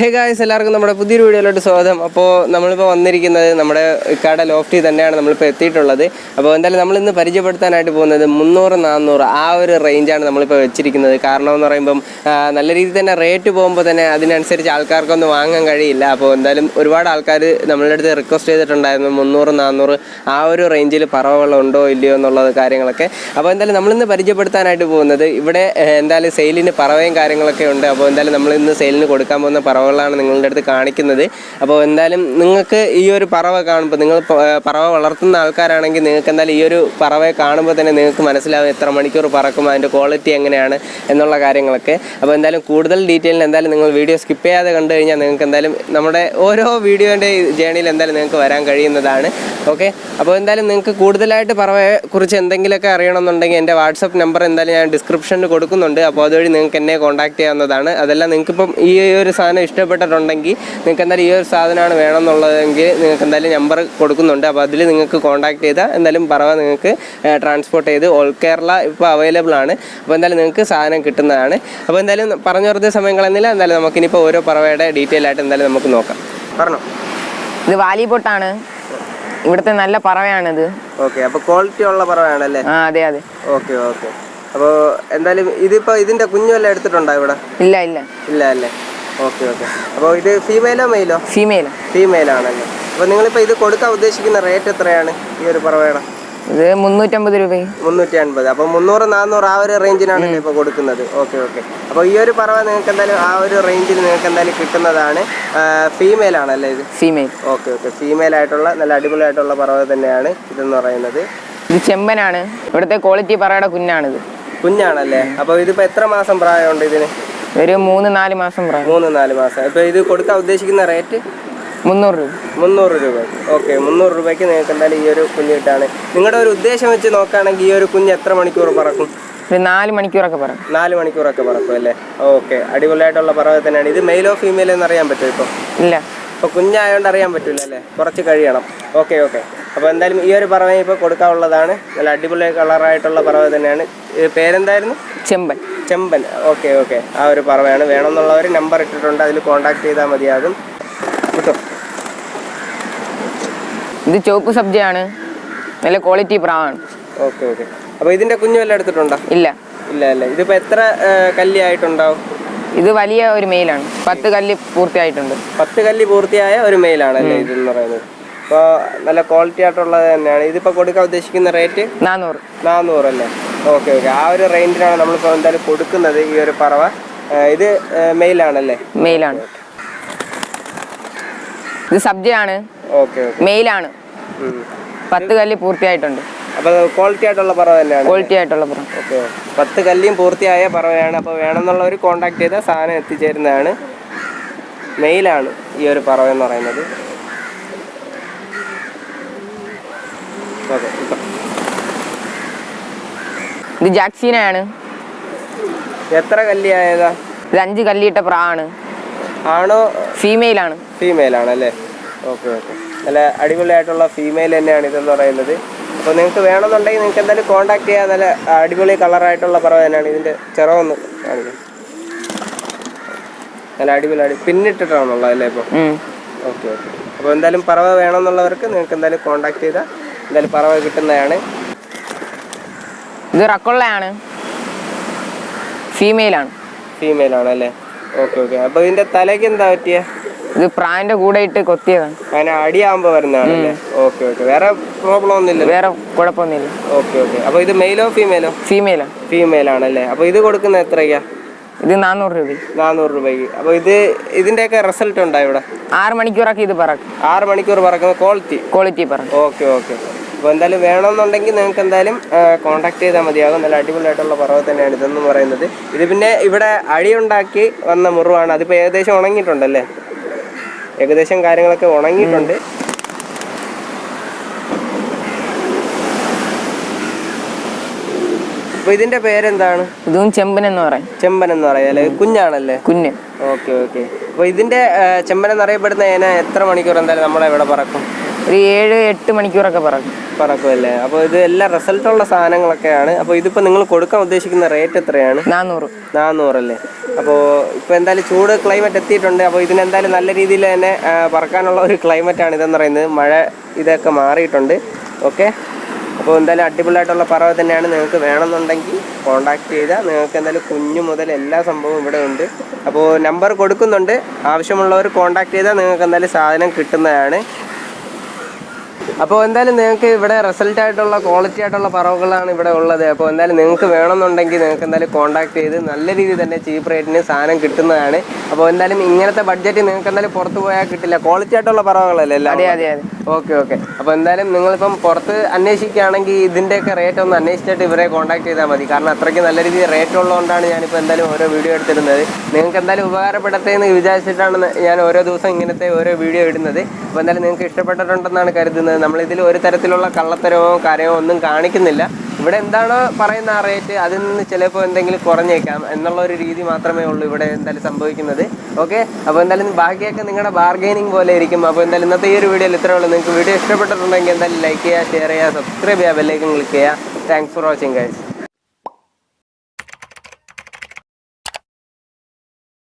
Hey guys, എല്ലാവർക്കും നമ്മുടെ പുതിയൊരു വീഡിയോയിലോട്ട് സ്വാഗതം. അപ്പോൾ നമ്മളിപ്പോൾ വന്നിരിക്കുന്നത് നമ്മുടെ ഇക്കാടെ ലോഫ്റ്റിൽ തന്നെയാണ് നമ്മളിപ്പോൾ എത്തിയിട്ടുള്ളത്. അപ്പോൾ എന്തായാലും നമ്മളിന്ന് പരിചയപ്പെടുത്താനായിട്ട് പോകുന്നത് 300-400 ആ ഒരു റേഞ്ചാണ് നമ്മളിപ്പോൾ വെച്ചിരിക്കുന്നത്. കാരണം എന്ന് പറയുമ്പം നല്ല രീതിയിൽ തന്നെ റേറ്റ് പോകുമ്പോൾ തന്നെ അതിനനുസരിച്ച് ആൾക്കാർക്കൊന്നും വാങ്ങാൻ കഴിയില്ല. അപ്പോൾ എന്തായാലും ഒരുപാട് ആൾക്കാർ നമ്മളുടെ അടുത്ത് റിക്വസ്റ്റ് ചെയ്തിട്ടുണ്ടായിരുന്നു 300-400 ആ ഒരു റേഞ്ചിൽ പറവകളുണ്ടോ ഇല്ലയോ എന്നുള്ളത് കാര്യങ്ങളൊക്കെ. അപ്പോൾ എന്തായാലും നമ്മളിന്ന് പരിചയപ്പെടുത്താനായിട്ട് പോകുന്നത് ഇവിടെ എന്തായാലും സെയിലിന് പറവയും കാര്യങ്ങളൊക്കെ ഉണ്ട്. അപ്പോൾ എന്തായാലും നമ്മളിന്ന് സെയിലിന് കൊടുക്കാൻ പോകുന്ന പറവകളാണ് നിങ്ങളുടെ അടുത്ത് കാണിക്കുന്നത്. അപ്പോൾ എന്തായാലും നിങ്ങൾക്ക് ഈ ഒരു പറവ കാണുമ്പോൾ, നിങ്ങൾ പറവ വളർത്തുന്ന ആൾക്കാരാണെങ്കിൽ നിങ്ങൾക്ക് എന്തായാലും ഈ ഒരു പറവയെ കാണുമ്പോൾ തന്നെ നിങ്ങൾക്ക് മനസ്സിലാവും എത്ര മണിക്കൂർ പറക്കും, അതിൻ്റെ ക്വാളിറ്റി എങ്ങനെയാണ് എന്നുള്ള കാര്യങ്ങളൊക്കെ. അപ്പോൾ എന്തായാലും കൂടുതൽ ഡീറ്റെയിലിന് എന്തായാലും നിങ്ങൾ വീഡിയോ സ്കിപ്പ് ചെയ്യാതെ കണ്ടു കഴിഞ്ഞാൽ നിങ്ങൾക്ക് എന്തായാലും നമ്മുടെ ഓരോ വീഡിയോൻ്റെ ജേണിയിൽ എന്തായാലും നിങ്ങൾക്ക് വരാൻ കഴിയുന്നതാണ്. ഓക്കെ, അപ്പോൾ എന്തായാലും നിങ്ങൾക്ക് കൂടുതലായിട്ട് പറവയെ കുറിച്ച് എന്തെങ്കിലുമൊക്കെ അറിയണമെന്നുണ്ടെങ്കിൽ എൻ്റെ വാട്സപ്പ് നമ്പർ എന്തായാലും ഞാൻ ഡിസ്ക്രിപ്ഷനിൽ കൊടുക്കുന്നുണ്ട്. അപ്പോൾ അതുവഴി നിങ്ങൾക്ക് എന്നെ കോൺടാക്ട് ചെയ്യാവുന്നതാണ്. അതെല്ലാം നിങ്ങൾക്കിപ്പം ഈ ഒരു സാധനം ഇഷ്ടപ്പെട്ടിട്ടുണ്ടെങ്കിൽ നിങ്ങൾക്ക് എന്തായാലും ഈ ഒരു സാധനമാണ് വേണമെന്നുള്ളതെങ്കിൽ നിങ്ങൾക്ക് എന്തായാലും നമ്പർ കൊടുക്കുന്നുണ്ട്. അപ്പോൾ അതിൽ നിങ്ങൾക്ക് കോൺടാക്ട് ചെയ്താൽ എന്തായാലും പറവ നിങ്ങൾക്ക് ട്രാൻസ്പോർട്ട് ചെയ്ത് ഓൾ കേരള ഇപ്പോൾ അവൈലബിൾ ആണ്. അപ്പോൾ എന്തായാലും നിങ്ങൾക്ക് സാധനം കിട്ടുന്നതാണ്. അപ്പോൾ എന്തായാലും പറഞ്ഞു വെറുതെ സമയം കളയുന്നില്ല. എന്തായാലും നമുക്കിനിപ്പോൾ ഓരോ പറവയുടെ ഡീറ്റെയിൽ ആയിട്ട് എന്തായാലും നമുക്ക് നോക്കാം. പറഞ്ഞോ. ഇത് വാലിബോട്ടാണ്, ഇവിടുത്തെ നല്ല പറവയാണിത്. ഓക്കെ, അപ്പോൾ ക്വാളിറ്റി ഉള്ള പറവയാണല്ലേ? അതെ അതെ. Okay okay. അപ്പോൾ എന്തായാലും ഇതിപ്പോൾ ഇതിൻ്റെ കുഞ്ഞുവെല്ലാം എടുത്തിട്ടുണ്ടോ ഇവിടെ? ഇല്ല ഇല്ല ഇല്ല അല്ലേ? Okay okay. അപ്പോൾ ഇത് ഫീമെയിലോ മെയിലോ? ഫീമെയിലാണല്ലേ. അപ്പോൾ നിങ്ങളിപ്പോൾ ഇത് കൊടുക്കാൻ ഉദ്ദേശിക്കുന്ന റേറ്റ് എത്രയാണ് ഈ ഒരു പറവയുടെ? ഇത് 350 രൂപ. 350. അപ്പോൾ 300-400 ആ ഒരു റേഞ്ചിനാണ് ഇപ്പോൾ കൊടുക്കുന്നത്. Okay okay. അപ്പോൾ ഈ ഒരു പറവ നിങ്ങൾക്ക് എന്തായാലും ആ ഒരു റേഞ്ചിൽ നിങ്ങൾക്ക് എന്തായാലും കിട്ടുന്നതാണ്. ഫീമെയിൽ ആണല്ലേ ഇത്? ഫീമെയിൽ. Okay okay. ഫീമെയിൽ ആയിട്ടുള്ള നല്ല അടിപൊളിയായിട്ടുള്ള പറവ തന്നെയാണ് ഇതെന്ന് പറയുന്നത്. ഇത് ചെമ്പനാണ്, ഇവിടുത്തെ ക്വാളിറ്റി പറവയുടെ കുഞ്ഞാണിത്. കുഞ്ഞാണല്ലേ? അപ്പോൾ ഇതിപ്പോൾ എത്ര മാസം പ്രായമുണ്ട് ഇതിന്? ഒരു 3-4 മാസം പ്രായം. 3-4 മാസം. ഇപ്പോൾ ഇത് കൊടുക്കാൻ ഉദ്ദേശിക്കുന്ന റേറ്റ് 300 രൂപ. 300 രൂപ. ഓക്കെ, 300 രൂപയ്ക്ക് നിങ്ങൾക്ക് എന്തായാലും ഈ ഒരു കുഞ്ഞ് കിട്ടാണ്. നിങ്ങളുടെ ഒരു ഉദ്ദേശം വെച്ച് നോക്കുകയാണെങ്കിൽ ഈ ഒരു കുഞ്ഞ് എത്ര മണിക്കൂർ പറക്കും? ഒരു 4 മണിക്കൂറൊക്കെ പറക്കും. 4 മണിക്കൂറൊക്കെ പറക്കും അല്ലേ? ഓക്കെ, അടിപൊളിയായിട്ടുള്ള പറവ തന്നെയാണ്. ഇത് മെയിലോ ഫീമെയിലോ എന്ന് അറിയാൻ പറ്റുമോ ഇപ്പോൾ? ഇല്ല, ഇപ്പോൾ കുഞ്ഞായതുകൊണ്ട് അറിയാൻ പറ്റില്ല അല്ലേ? കുറച്ച് കഴിയണം. Okay okay. അപ്പോൾ എന്തായാലും ഈ ഒരു പറവ ഇപ്പോൾ കൊടുക്കാനുള്ളതാണ്. നല്ല അടിപൊളി കളറായിട്ടുള്ള പറവ തന്നെയാണ്. പേരെന്തായിരുന്നു? ചെമ്പൻ. ചെമ്പൻ. Okay okay. ആ ഒരു പറവയാണ്. വേണമെന്നുള്ളവർ നമ്പർ ഇട്ടിട്ടുണ്ട്, അതിൽ കോൺടാക്ട് ചെയ്താൽ മതിയാകും. കിട്ടും. ഇത് ചുവപ്പ് സബ്ജയാണ്, നല്ല ക്വാളിറ്റി പ്രാവാണ്. Okay okay. അപ്പോൾ ഇതിൻ്റെ കുഞ്ഞു വല്ലതും എടുത്തിട്ടുണ്ടോ? ഇല്ല ഇല്ല അല്ലേ. ഇതിപ്പോൾ എത്ര കല്ലിയായിട്ടുണ്ടാവും? ഇത് വലിയ ഒരു മെയിലാണ്, 10 കല്ല് പൂർത്തിയായിട്ടുണ്ട്. 10 കല്ലി പൂർത്തിയായ ഒരു മെയിലാണല്ലേ ഇതെന്ന് പറയുന്നത്. അപ്പോൾ നല്ല ക്വാളിറ്റി ആയിട്ടുള്ളത് തന്നെയാണ്. ഇതിപ്പോൾ കൊടുക്കാൻ ഉദ്ദേശിക്കുന്ന റേറ്റ് 400 അല്ലേ? Okay okay. ആ ഒരു റേഞ്ചിനാണ് നമ്മളിപ്പോൾ എന്തായാലും കൊടുക്കുന്നത് ഈ ഒരു പറവ. ഇത് മെയിലാണല്ലേ? മെയിലാണ്. ഇത് സബ്ജയാണ്. Okay okay. മെയിലാണ്, 10 കല്ല് പൂർത്തിയായിട്ടുണ്ട്. അപ്പോൾ ക്വാളിറ്റി ആയിട്ടുള്ള പറവ തന്നെയാണ്. ക്വാളിറ്റി ആയിട്ടുള്ള പറവ. ഓക്കെ, 10 കല്ലിയും പൂർത്തിയായ പറവയാണ്. അപ്പോൾ വേണമെന്നുള്ളവർ കോൺടാക്ട് ചെയ്താൽ സാധനം എത്തിച്ചേരുന്നതാണ്. മെയിലാണ് ഈ ഒരു പറവ എന്ന് പറയുന്നത്. ഓക്കെ. ഇത് ജാക്സീനയാണ്. എത്ര കല്ലിയായതാ? ഇത് 5 കല്ലിയിട്ട പ്രാവാണ്. ആണോ? ഫീമെയിലാണ്. ഫീമെയിലാണല്ലേ? Okay okay. നല്ല അടിപൊളിയായിട്ടുള്ള ഫീമെയിൽ തന്നെയാണ് ഇതെന്ന് പറയുന്നത്. അപ്പോൾ നിങ്ങൾക്ക് വേണമെന്നുണ്ടെങ്കിൽ നിങ്ങൾക്ക് എന്തായാലും കോൺടാക്ട് ചെയ്യാൻ. നല്ല അടിപൊളി കളറായിട്ടുള്ള പറവ തന്നെയാണ്. ഇതിൻ്റെ ചിറവൊന്ന് കാണിക്കാം. നല്ല അടിപൊളി പിന്നിട്ടിട്ടാണുള്ളത് അല്ലേ ഇപ്പോൾ? Okay okay. അപ്പോൾ എന്തായാലും പറവ വേണമെന്നുള്ളവർക്ക് നിങ്ങൾക്ക് എന്തായാലും കോൺടാക്ട് ചെയ്താൽ എന്തായാലും പറവ കിട്ടുന്നതാണ്. ഇത് റക്കൊള്ളയാണ്, ഫീമെയിലാണല്ലേ? Okay okay. അപ്പോൾ ഇതിൻ്റെ തലയ്ക്ക് എന്താ പറ്റിയ? ഇത് പ്രാവിൻ്റെ കൂടെ ഇട്ട് കൊത്തിയതാണ്. അങ്ങനെ അടിയാകുമ്പോൾ വരുന്നതാണല്ലേ? Okay okay. വേറെ പ്രോബ്ലം ഒന്നുമില്ല? വേറെ കുഴപ്പമൊന്നുമില്ല. Okay okay. അപ്പോൾ ഇത് മെയിലോ ഫീമെയിലോ? ഫീമെയിലാണല്ലേ? അപ്പോൾ ഇത് കൊടുക്കുന്നത് എത്രയ്ക്കാ? ഇത് 400 രൂപ. 400 രൂപയ്ക്ക്. അപ്പോൾ ഇതിൻ്റെയൊക്കെ റിസൾട്ട് ഉണ്ടോ ഇവിടെ? 6 മണിക്കൂറൊക്കെ ഇത് പറക്കും. 6 മണിക്കൂർ പറക്കുന്ന ക്വാളിറ്റി പറക്കും. Okay okay. അപ്പോൾ എന്തായാലും വേണമെന്നുണ്ടെങ്കിൽ നിങ്ങൾക്ക് എന്തായാലും കോൺടാക്ട് ചെയ്താൽ മതിയാകും. നല്ല അടിപൊളിയായിട്ടുള്ള പറവ തന്നെയാണ് ഇതെന്ന് പറയുന്നത്. ഇത് പിന്നെ ഇവിടെ അടിയുണ്ടാക്കി വന്ന മുറിവാണ്. അതിപ്പോൾ ഏകദേശം ഉണങ്ങിയിട്ടുണ്ടല്ലേ? ഏകദേശം കാര്യങ്ങളൊക്കെ ഉണങ്ങിയിട്ടുണ്ട്. അപ്പോൾ ഇതിൻ്റെ പേരെന്താണ്? ഇതും ചെമ്പൻ എന്ന് പറയാം അല്ലേ? കുഞ്ഞാണല്ലേ? കുഞ്ഞ്. Okay okay. അപ്പോൾ ഇതിൻ്റെ ചെമ്പൻ എന്നറിയപ്പെടുന്ന ഏന എത്ര മണിക്കൂർ എന്തായാലും നമ്മളെ ഇവിടെ പറക്കും? ഒരു 7-8 മണിക്കൂറൊക്കെ പറക്കും. പറക്കുമല്ലേ? അപ്പോൾ ഇത് എല്ലാം റിസൾട്ടുള്ള സാധനങ്ങളൊക്കെയാണ്. അപ്പോൾ ഇതിപ്പോൾ നിങ്ങൾ കൊടുക്കാൻ ഉദ്ദേശിക്കുന്ന റേറ്റ് എത്രയാണ്? 400 അല്ലേ? അപ്പോൾ ഇപ്പോൾ എന്തായാലും ചൂട് ക്ലൈമറ്റ് എത്തിയിട്ടുണ്ട്. അപ്പോൾ ഇതിനെന്തായാലും നല്ല രീതിയിൽ തന്നെ പറക്കാനുള്ള ഒരു ക്ലൈമറ്റാണ് ഇതെന്ന് പറയുന്നത്. മഴ ഇതൊക്കെ മാറിയിട്ടുണ്ട്. ഓക്കെ, അപ്പോൾ എന്തായാലും അടിപൊളിയായിട്ടുള്ള പറവ തന്നെയാണ്. നിങ്ങൾക്ക് വേണമെന്നുണ്ടെങ്കിൽ കോൺടാക്ട് ചെയ്താൽ നിങ്ങൾക്ക് എന്തായാലും കുഞ്ഞു മുതൽ എല്ലാ സംഭവവും ഇവിടെ ഉണ്ട്. അപ്പോൾ നമ്പർ കൊടുക്കുന്നുണ്ട്, ആവശ്യമുള്ളവർ കോൺടാക്ട് ചെയ്താൽ നിങ്ങൾക്ക് എന്തായാലും സാധനം കിട്ടുന്നതാണ്. അപ്പോൾ എന്തായാലും നിങ്ങൾക്ക് ഇവിടെ റിസൾട്ട് ആയിട്ടുള്ള ക്വാളിറ്റി ആയിട്ടുള്ള പറവകളാണ് ഇവിടെ ഉള്ളത്. അപ്പോൾ എന്തായാലും നിങ്ങൾക്ക് വേണമെന്നുണ്ടെങ്കിൽ നിങ്ങൾക്ക് എന്തായാലും കോൺടാക്ട് ചെയ്ത് നല്ല രീതിയിൽ തന്നെ ചീപ്പ് റേറ്റിന് സാധനം കിട്ടുന്നതാണ്. അപ്പോൾ എന്തായാലും ഇങ്ങനത്തെ ബഡ്ജറ്റ് നിങ്ങൾക്ക് എന്തായാലും പുറത്ത് പോയാൽ കിട്ടില്ല. ക്വാളിറ്റി ആയിട്ടുള്ള പറവകളല്ലേ എല്ലാം? അതെ. ഓക്കെ. അപ്പോൾ എന്തായാലും നിങ്ങളിപ്പം പുറത്ത് അന്വേഷിക്കുകയാണെങ്കിൽ ഇതിൻ്റെയൊക്കെ റേറ്റ് ഒന്ന് അന്വേഷിച്ചിട്ട് ഇവരെ കോൺടാക്ട് ചെയ്താൽ മതി. കാരണം അത്രയ്ക്ക് നല്ല രീതിയിൽ റേറ്റ് ഉള്ളതുകൊണ്ടാണ് ഞാനിപ്പോൾ എന്തായാലും ഓരോ വീഡിയോ എടുത്തിരുന്നത്. നിങ്ങൾക്ക് എന്തായാലും ഉപകാരപ്പെടട്ടെ എന്ന് വിചാരിച്ചിട്ടാണ് ഞാൻ ഓരോ ദിവസം ഇങ്ങനത്തെ ഓരോ വീഡിയോ ഇടുന്നത്. അപ്പോൾ എന്തായാലും നിങ്ങൾക്ക് ഇഷ്ടപ്പെട്ടിട്ടുണ്ടെന്നാണ് കരുതുന്നത്. നമ്മളിതിൽ ഒരു തരത്തിലുള്ള കള്ളത്തരമോ കാര്യമോ ഒന്നും കാണിക്കുന്നില്ല. ഇവിടെ എന്താണോ പറയുന്ന ആ റേറ്റ് അതിൽ നിന്ന് ചിലപ്പോൾ എന്തെങ്കിലും കുറഞ്ഞേക്കാം എന്നുള്ള ഒരു രീതി മാത്രമേ ഉള്ളൂ ഇവിടെ എന്തായാലും സംഭവിക്കുന്നത്. ഓക്കെ, അപ്പോൾ എന്തായാലും ബാക്കിയൊക്കെ നിങ്ങളുടെ ബാർഗെയിനിങ് പോലെ ഇരിക്കും. അപ്പോൾ എന്തായാലും ഇന്നത്തെ ഈ ഒരു വീഡിയോയിൽ ഇത്രേ ഉള്ളൂ. നിങ്ങൾക്ക് വീഡിയോ ഇഷ്ടപ്പെട്ടിട്ടുണ്ടെങ്കിൽ എന്തായാലും ലൈക്ക് ചെയ്യുക, ഷെയർ ചെയ്യുക, സബ്സ്ക്രൈബ് ചെയ്യുക, ബെല്ലൈക്കൺ ക്ലിക്ക് ചെയ്യുക. Thanks for watching guys.